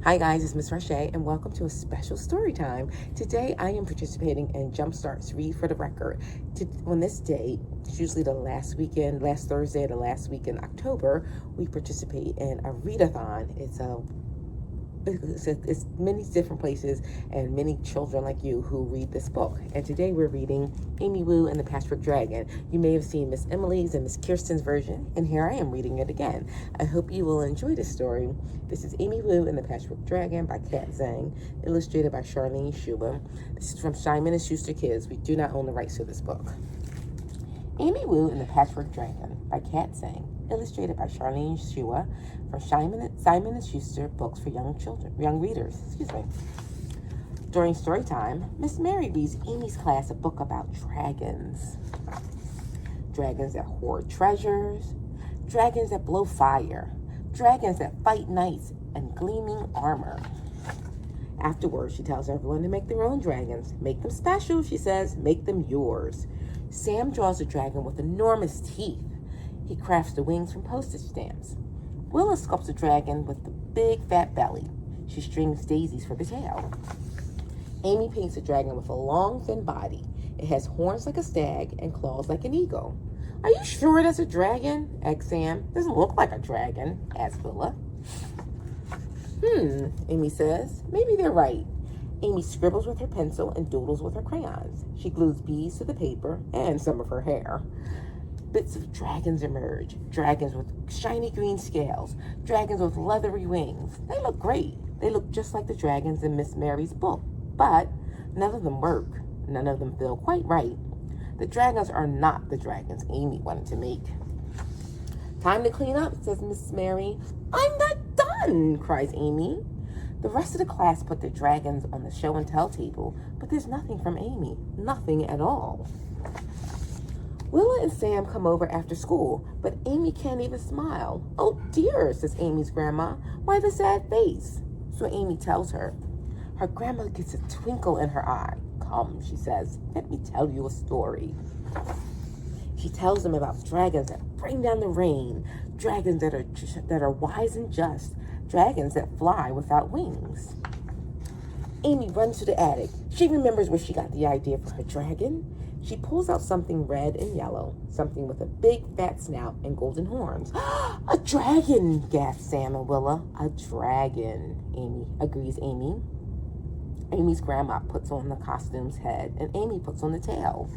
Hi guys, it's Miss Rachee and welcome to a special story time. Today I am participating in Jumpstart's Read for the Record. On this date, it's usually the last Thursday of the last week in October, we participate in a readathon. It's many different places and many children like you who read this book. And today we're reading Amy Wu and the Patchwork Dragon. You may have seen Miss Emily's and Miss Kirsten's version, and here I am reading it again. I hope you will enjoy this story. This is Amy Wu and the Patchwork Dragon by Kat Zhang, illustrated by Charlene Schuber. This is from Simon & Schuster Kids. We do not own the rights to this book. Amy Wu and the Patchwork Dragon by Kat Zhang, illustrated by Charlene Schuber from Simon & Schuster Books for young readers. During story time, Miss Mary reads Amy's class a book about dragons. Dragons that hoard treasures, dragons that blow fire, dragons that fight knights in gleaming armor. Afterwards, she tells everyone to make their own dragons. Make them special, she says. Make them yours. Sam draws a dragon with enormous teeth. He crafts the wings from postage stamps. Willa sculpts a dragon with the big fat belly. She strings daisies for the tail. Amy paints a dragon with a long, thin body. It has horns like a stag and claws like an eagle. Are you sure that's a dragon? Asked Sam. Doesn't look like a dragon, asked Willa. Amy says. Maybe they're right. Amy scribbles with her pencil and doodles with her crayons. She glues beads to the paper and some of her hair. Bits of dragons emerge. Dragons with shiny green scales. Dragons with leathery wings. They look great. They look just like the dragons in Miss Mary's book. But none of them work. None of them feel quite right. The dragons are not the dragons Amy wanted to make. Time to clean up, says Miss Mary. I'm not done, cries Amy. The rest of the class put their dragons on the show and tell table, but there's nothing from Amy. Nothing at all. Willa and Sam come over after school, but Amy can't even smile. Oh dear, says Amy's grandma. Why the sad face? So Amy tells her. Her grandma gets a twinkle in her eye. Come, she says, let me tell you a story. She tells them about dragons that bring down the rain, dragons that are wise and just, dragons that fly without wings. Amy runs to the attic. She remembers where she got the idea for her dragon. She pulls out something red and yellow, something with a big fat snout and golden horns. A dragon, gasps Sam and Willa. A dragon, agrees Amy. Amy's grandma puts on the costume's head and Amy puts on the tail.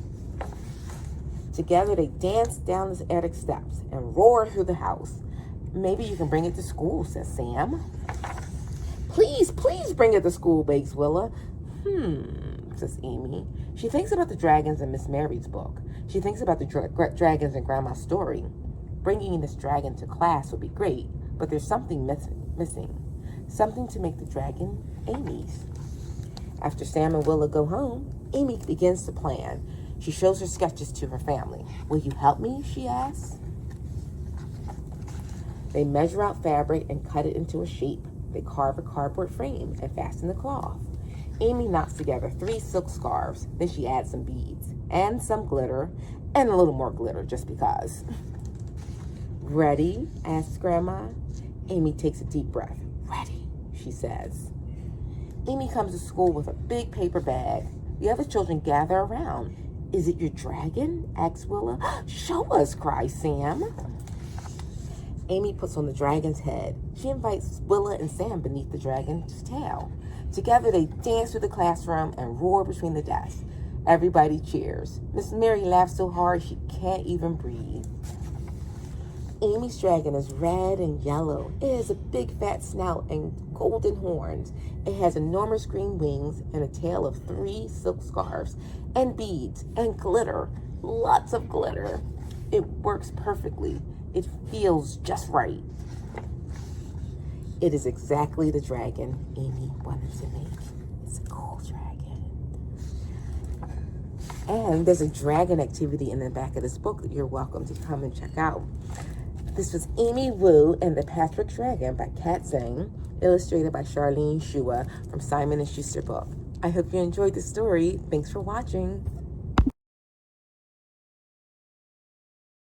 Together they dance down the attic steps and roar through the house. Maybe you can bring it to school, says Sam. Please bring it to school, begs Willa. Says Amy. She thinks about the dragons in Miss Mary's book. She thinks about the dragons in Grandma's story. Bringing this dragon to class would be great, but there's something missing. Something to make the dragon Amy's. After Sam and Willa go home, Amy begins to plan. She shows her sketches to her family. Will you help me? She asks. They measure out fabric and cut it into a shape. They carve a cardboard frame and fasten the cloth. Amy knots together 3 silk scarves. Then she adds some beads and some glitter and a little more glitter just because. Ready? Asks Grandma. Amy takes a deep breath. Ready, she says. Amy comes to school with a big paper bag. The other children gather around. Is it your dragon? Asks Willa. Show us, cries Sam. Amy puts on the dragon's head. She invites Willa and Sam beneath the dragon's tail. Together they dance through the classroom and roar between the desks. Everybody cheers. Miss Mary laughs so hard she can't even breathe. Amy's dragon is red and yellow. It has a big fat snout and golden horns. It has enormous green wings and a tail of 3 silk scarves and beads and glitter. Lots of glitter. It works perfectly. It feels just right. It is exactly the dragon Amy wanted to make. It's a cool dragon. And there's a dragon activity in the back of this book that you're welcome to come and check out. This was Amy Wu and the Patchwork Dragon by Kat Zhang, illustrated by Charlene Schuber from Simon & Schuster Book. I hope you enjoyed the story. Thanks for watching.